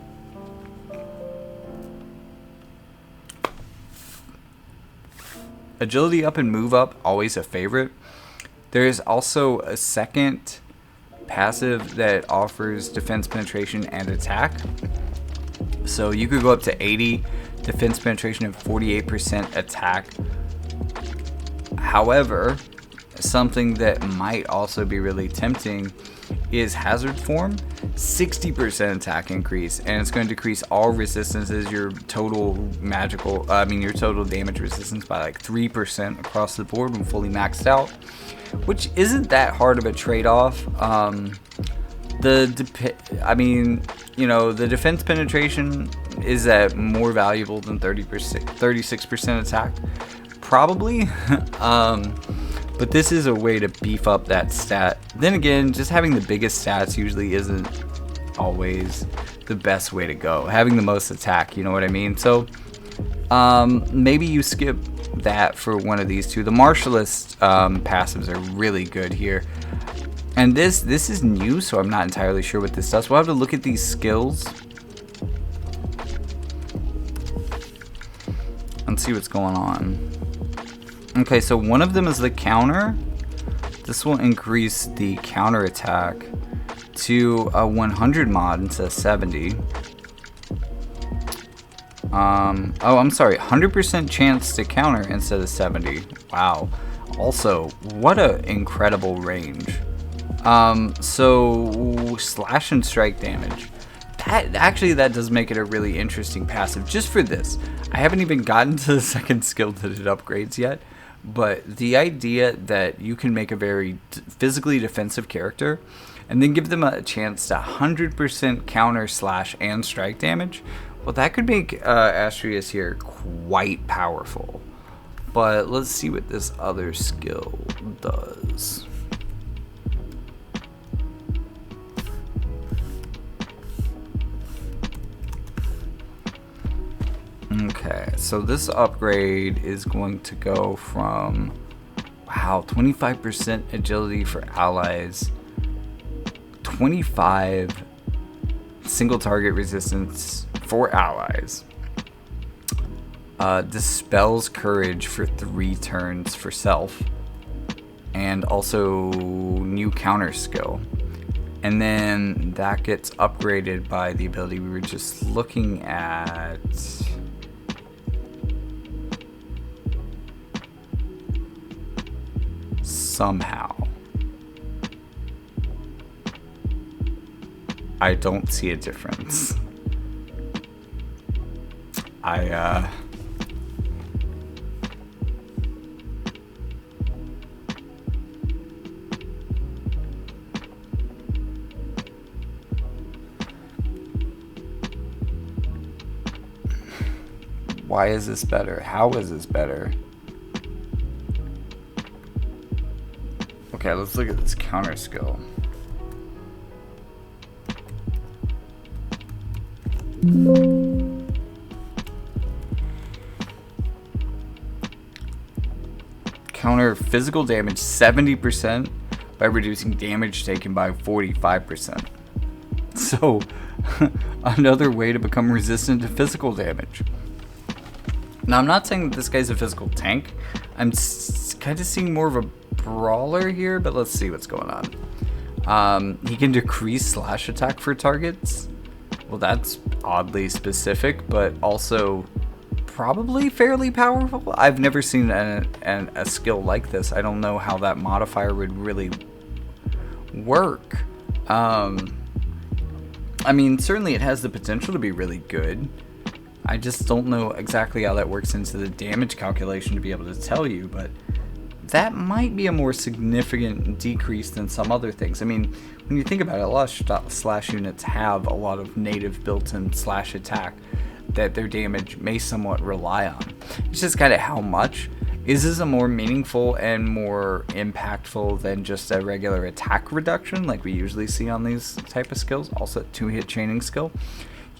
Agility up and move up, always a favorite. There is also a second passive that offers defense penetration and attack. So you could go up to 80 defense penetration and 48% attack. However, something that might also be really tempting is hazard form, 60% attack increase, and it's going to decrease all resistances, your total your total damage resistance by like 3% across the board when fully maxed out, which isn't that hard of a trade-off. The defense penetration, is that more valuable than 36% attack? Probably. But this is a way to beef up that stat. Then again, just having the biggest stats usually isn't always the best way to go. Having the most attack, you know what I mean? So maybe you skip that for one of these two. The Martialist passives are really good here. And this is new, so I'm not entirely sure what this does. We'll have to look at these skills and see what's going on. Okay, so one of them is the counter. This will increase the counter attack to a 100 mod instead of 70. I'm sorry, 100% chance to counter instead of 70. Wow. Also, what an incredible range. So slash and strike damage. That does make it a really interesting passive just for this. I haven't even gotten to the second skill that it upgrades yet. But the idea that you can make a very physically defensive character and then give them a chance to 100% counter, slash, and strike damage, well, that could make Astrius here quite powerful. But let's see what this other skill does. Okay, so this upgrade is going to go from, wow, 25% agility for allies, 25 single target resistance for allies, dispels courage for 3 turns for self, and also new counter skill. And then that gets upgraded by the ability we were just looking at. Somehow. I don't see a difference. Why is this better? How is this better? Okay, let's look at this counter skill. Counter physical damage 70%, by reducing damage taken by 45%. So, another way to become resistant to physical damage. Now, I'm not saying that this guy's a physical tank. I'm kind of seeing more of a brawler here, but let's see what's going on. He can decrease slash attack for targets. Well, that's oddly specific, but also probably fairly powerful. I've never seen a skill like this. I don't know how that modifier would really work. I mean, certainly it has the potential to be really good. I just don't know exactly how that works into the damage calculation to be able to tell you, but that might be a more significant decrease than some other things. I mean, when you think about it, a lot of slash units have a lot of native built-in slash attack that their damage may somewhat rely on. It's just kind of how much. Is this a more meaningful and more impactful than just a regular attack reduction like we usually see on these type of skills? Also a 2-hit chaining skill.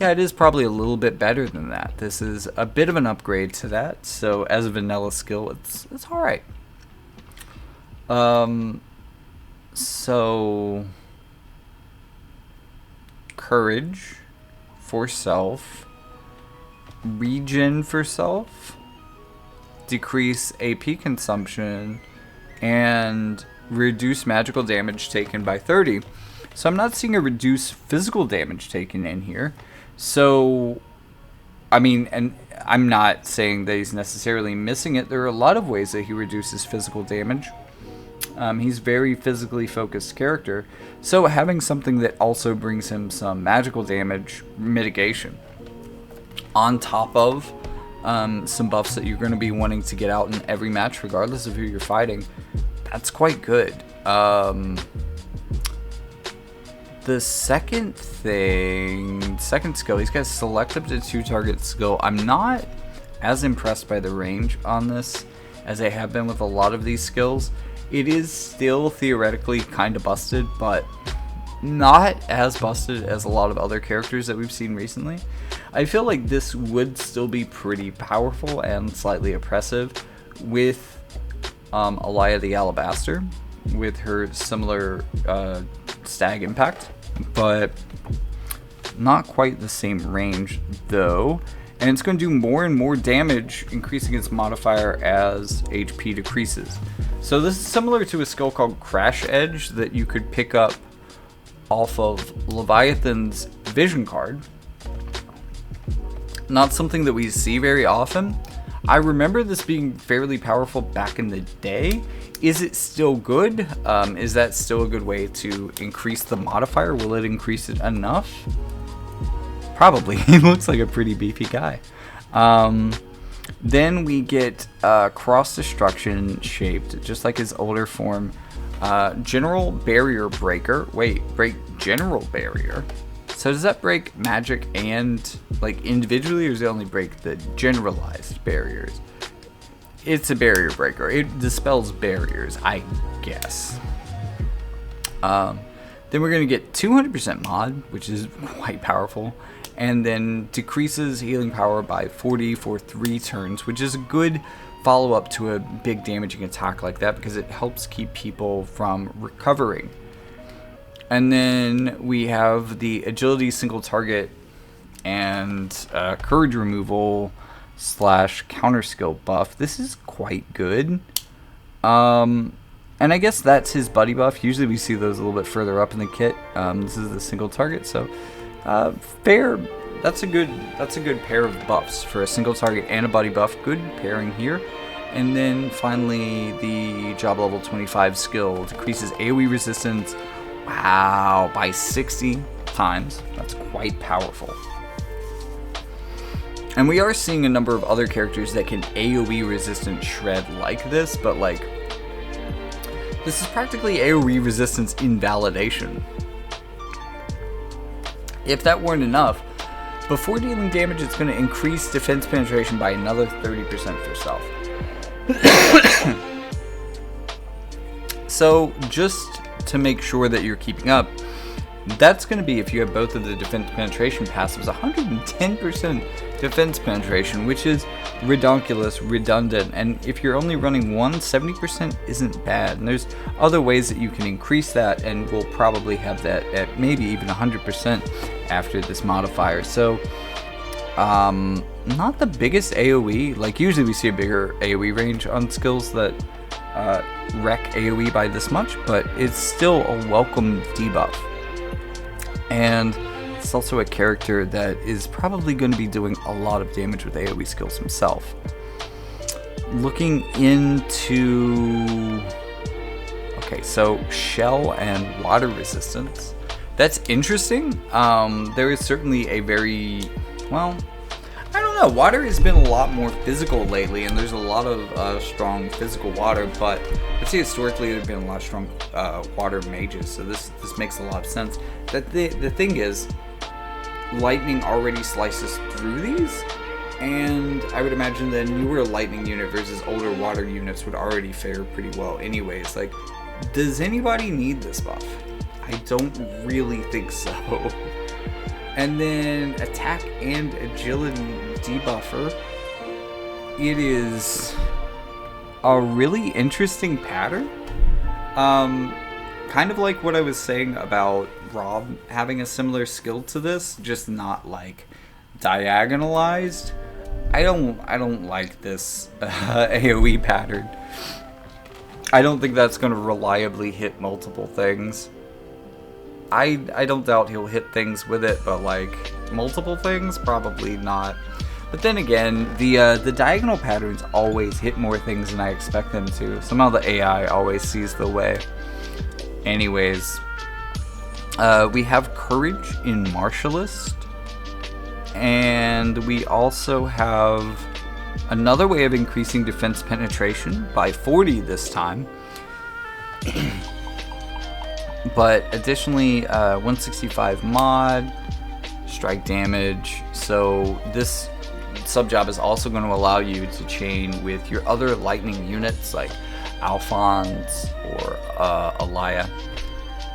Yeah, it is probably a little bit better than that. This is a bit of an upgrade to that. So as a vanilla skill, it's all right. So courage for self, regen for self, decrease AP consumption, and reduce magical damage taken by 30. So I'm not seeing a reduce physical damage taken in here. So, I mean, and I'm not saying that he's necessarily missing it. There are a lot of ways that he reduces physical damage. He's very physically focused character. So having something that also brings him some magical damage mitigation on top of some buffs that you're going to be wanting to get out in every match regardless of who you're fighting, that's quite good. The second skill, he's got select up to 2 target skill. I'm not as impressed by the range on this as I have been with a lot of these skills. It is still theoretically kind of busted, but not as busted as a lot of other characters that we've seen recently. I feel like this would still be pretty powerful and slightly oppressive with Alaya the Alabaster, with her similar stag impact, but not quite the same range though. And it's going to do more and more damage, increasing its modifier as HP decreases. So this is similar to a skill called Crash Edge that you could pick up off of Leviathan's vision card. Not something that we see very often. I remember this being fairly powerful back in the day. Is it still good? Is that still a good way to increase the modifier? Will it increase it enough? Probably. He looks like a pretty beefy guy. Then we get cross destruction shaped, just like his older form. General barrier breaker. Wait, break general barrier. So does that break magic and like individually, or does it only break the generalized barriers? It's a barrier breaker. It dispels barriers, I guess. Then we're going to get 200% mod, which is quite powerful. And then decreases healing power by 40 for 3 turns, which is a good follow-up to a big damaging attack like that because it helps keep people from recovering. And then we have the agility single target and courage removal / counter skill buff. This is quite good. And I guess that's his buddy buff. Usually we see those a little bit further up in the kit. This is the single target, so fair. That's a good pair of buffs for a single target and a buddy buff. Good pairing here. And then finally the job level 25 skill decreases AoE resistance. Wow, by 60 times. That's quite powerful. And we are seeing a number of other characters that can AoE resistant shred like this, but like this is practically AoE resistance invalidation. If that weren't enough, before dealing damage, it's going to increase defense penetration by another 30% for self. So just to make sure that you're keeping up, That's going to be, if you have both of the defense penetration passives, 110% defense penetration, which is redonkulous, redundant. And if you're only running one, 70% isn't bad. And there's other ways that you can increase that, and we'll probably have that at maybe even 100% after this modifier. So, not the biggest AoE. Like, usually we see a bigger AoE range on skills that wreck AoE by this much, but it's still a welcome debuff. And it's also a character that is probably going to be doing a lot of damage with AoE skills himself. Looking into... Okay, so shell and water resistance. That's interesting. There is certainly a very... Well, I don't know. Water has been a lot more physical lately, and there's a lot of strong physical water, but I'd say historically there have been a lot of strong water mages, so this makes a lot of sense. The thing is, lightning already slices through these, and I would imagine the newer lightning unit versus older water units would already fare pretty well anyways. Like, does anybody need this buff? I don't really think so. And then attack and agility debuffer. It is a really interesting pattern. Kind of like what I was saying about Rob having a similar skill to this, just not like diagonalized. I don't like this AoE pattern. I don't think that's going to reliably hit multiple things. I don't doubt he'll hit things with it, but like multiple things, probably not. But then again, the diagonal patterns always hit more things than I expect them to. Somehow the AI always sees the way. Anyways, we have courage in Martialist, and we also have another way of increasing defense penetration by 40 this time. But additionally, 165 mod, strike damage. So this sub-job is also going to allow you to chain with your other lightning units like Alphonse or Alaya.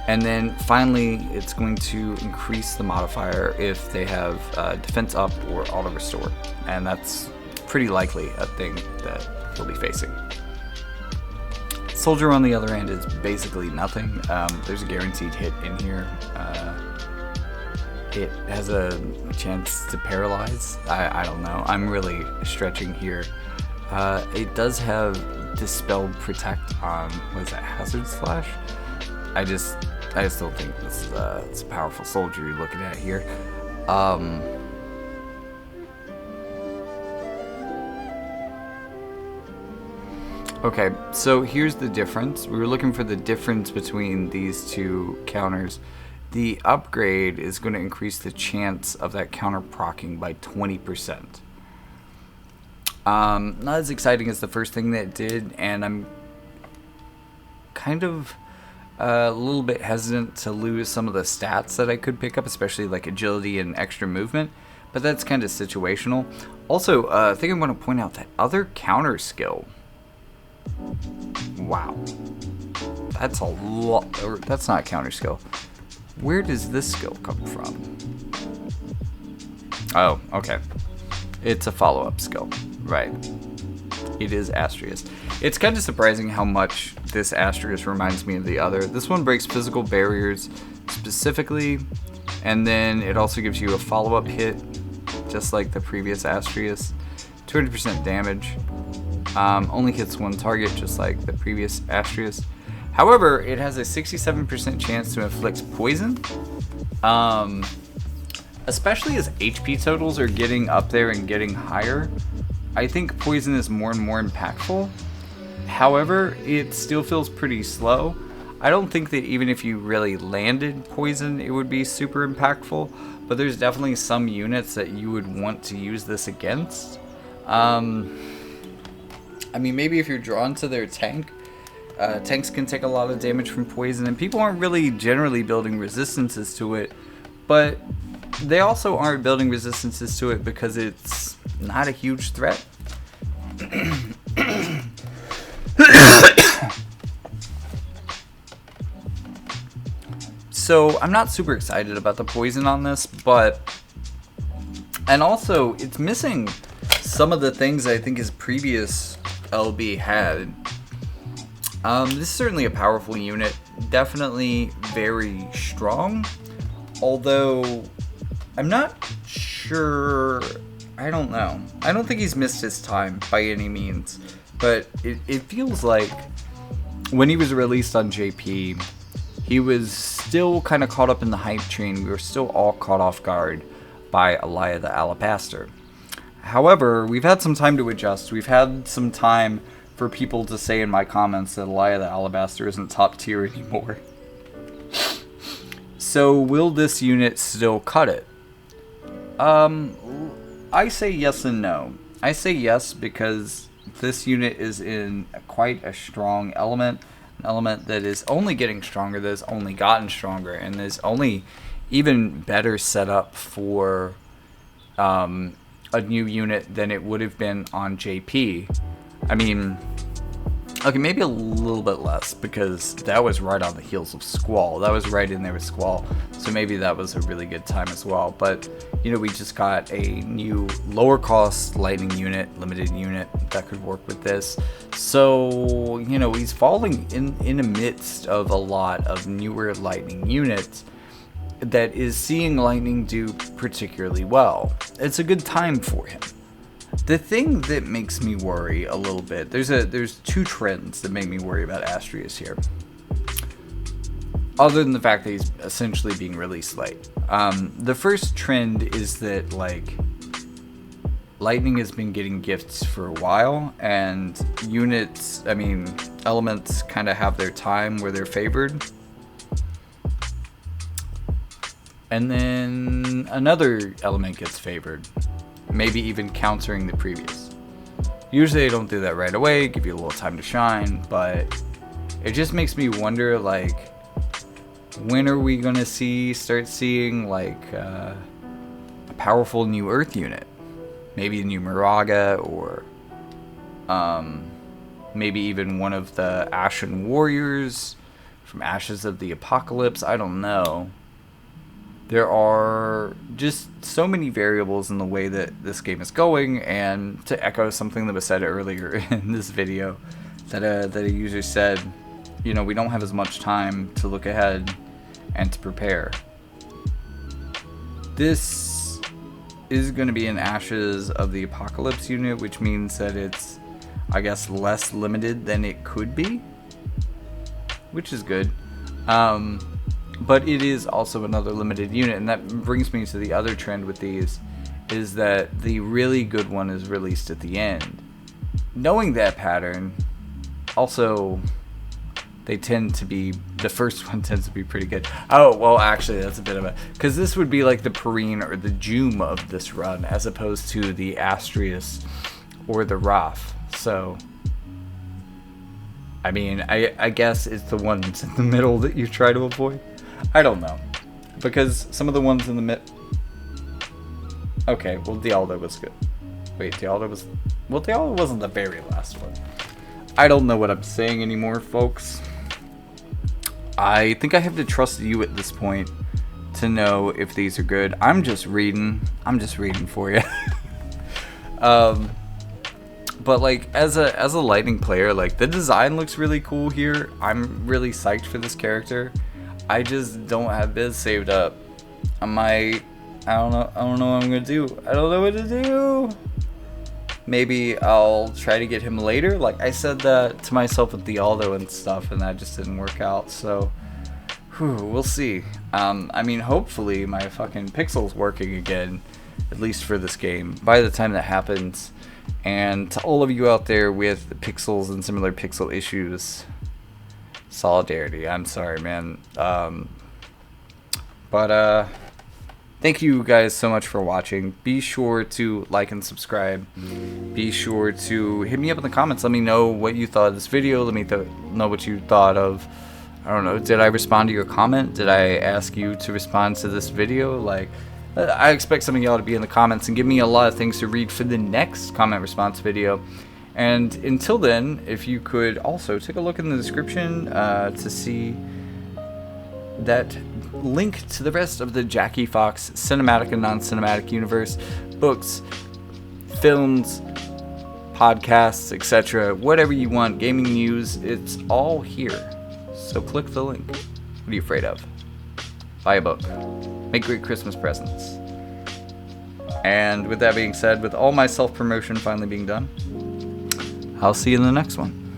And then finally, it's going to increase the modifier if they have defense up or auto restore. And that's pretty likely a thing that we'll be facing. Soldier on the other end is basically nothing. There's a guaranteed hit in here. It has a chance to paralyze. I don't know. I'm really stretching here. It does have Dispelled Protect on, what is that, Hazard Slash? I just don't think this is it's a powerful soldier you're looking at here. Okay, so here's the difference. We were looking for the difference between these two counters. The upgrade is going to increase the chance of that counter proccing by 20%. Not as exciting as the first thing that it did, and I'm kind of a little bit hesitant to lose some of the stats that I could pick up, especially like agility and extra movement, but that's kind of situational. Also, I think I want to point out that other counter skill. Wow, that's a lot. That's not counter skill. Where does this skill come from? Oh, okay. It's a follow-up skill, right? It is Astrius. It's kind of surprising how much this Astrius reminds me of the other. This one breaks physical barriers specifically, and then it also gives you a follow-up hit, just like the previous Astrius. 200% damage. Only hits one target, just like the previous Astrius. However, it has a 67% chance to inflict poison. Especially as HP totals are getting up there and getting higher, I think poison is more and more impactful. However, it still feels pretty slow. I don't think that even if you really landed poison, it would be super impactful, but there's definitely some units that you would want to use this against. I mean, maybe if you're drawn to their tank, tanks can take a lot of damage from poison, and people aren't really generally building resistances to it, but they also aren't building resistances to it because it's not a huge threat. So I'm not super excited about the poison on this, and also it's missing some of the things I think his previous LB had. This is certainly a powerful unit, definitely very strong, although I'm not sure, I don't know. I don't think he's missed his time by any means, but it feels like when he was released on JP, he was still kind of caught up in the hype train. We were still all caught off guard by Oelde the Alabaster. However, we've had some time to adjust. We've had some time for people to say in my comments that Oelde the Alabaster isn't top tier anymore. So will this unit still cut it? I say yes and no. I say yes because this unit is in quite a strong element. An element that is only getting stronger, that has only gotten stronger, and is only even better set up for a new unit than it would have been on JP. I mean, okay, maybe a little bit less, because that was right on the heels of Squall. That was right in there with Squall, so maybe that was a really good time as well. But, you know, we just got a new lower cost lightning unit, limited unit, that could work with this. So, you know, he's falling in the midst of a lot of newer lightning units that is seeing lightning do particularly well. It's a good time for him. The thing that makes me worry a little bit, there's two trends that make me worry about Astrius here. Other than the fact that he's essentially being released late. The first trend is that, like, Lightning has been getting gifts for a while, and units, I mean, elements kind of have their time where they're favored. And then another element gets favored. Maybe even countering the previous. Usually they don't do that right away, give you a little time to shine, but it just makes me wonder, like, when are we gonna start seeing, like, a powerful new Earth unit? Maybe a new Miraga, or maybe even one of the Ashen Warriors from Ashes of the Apocalypse. I don't know. There are just so many variables in the way that this game is going, and to echo something that was said earlier in this video, that a user said, you know, we don't have as much time to look ahead and to prepare. This is going to be an Ashes of the Apocalypse unit, which means that it's, I guess, less limited than it could be, which is good. But it is also another limited unit, and that brings me to the other trend with these, is that the really good one is released at the end. Knowing that pattern, also, they tend to be, the first one tends to be pretty good. Oh, well, actually, that's a bit of a, because this would be like the Perrine or the Joom of this run, as opposed to the Astrius or the Raph. So, I mean, I guess it's the ones in the middle that you try to avoid. I don't know, because some of the ones in the mid. Okay, well, Oelde was good. Wait, Oelde was. Well, Oelde wasn't the very last one. I don't know what I'm saying anymore, folks. I think I have to trust you at this point to know if these are good. I'm just reading for you. But like, as a lightning player, like, the design looks really cool here. I'm really psyched for this character. I just don't have Biz saved up. I don't know what I'm gonna do. I don't know what to do. Maybe I'll try to get him later. Like, I said that to myself with the Oelde and stuff, and that just didn't work out. So, we'll see. I mean, hopefully my fucking Pixil's working again, at least for this game, by the time that happens. And to all of you out there with Pixils and similar Pixil issues, solidarity. I'm sorry, man. Thank you guys so much for watching. Be sure to like and subscribe. Be sure to hit me up in the comments. Let me know what you thought of this video. Let me know what you thought of, I don't know, did I respond to your comment? Did I ask you to respond to this video? Like, I expect some of y'all to be in the comments and give me a lot of things to read for the next comment response video. And until then, if you could also take a look in the description to see that link to the rest of the Jackie Fox cinematic and non-cinematic universe, books, films, podcasts, etc., whatever you want, gaming news, it's all here. So click the link. What are you afraid of? Buy a book. Make great Christmas presents. And with that being said, with all my self-promotion finally being done, I'll see you in the next one.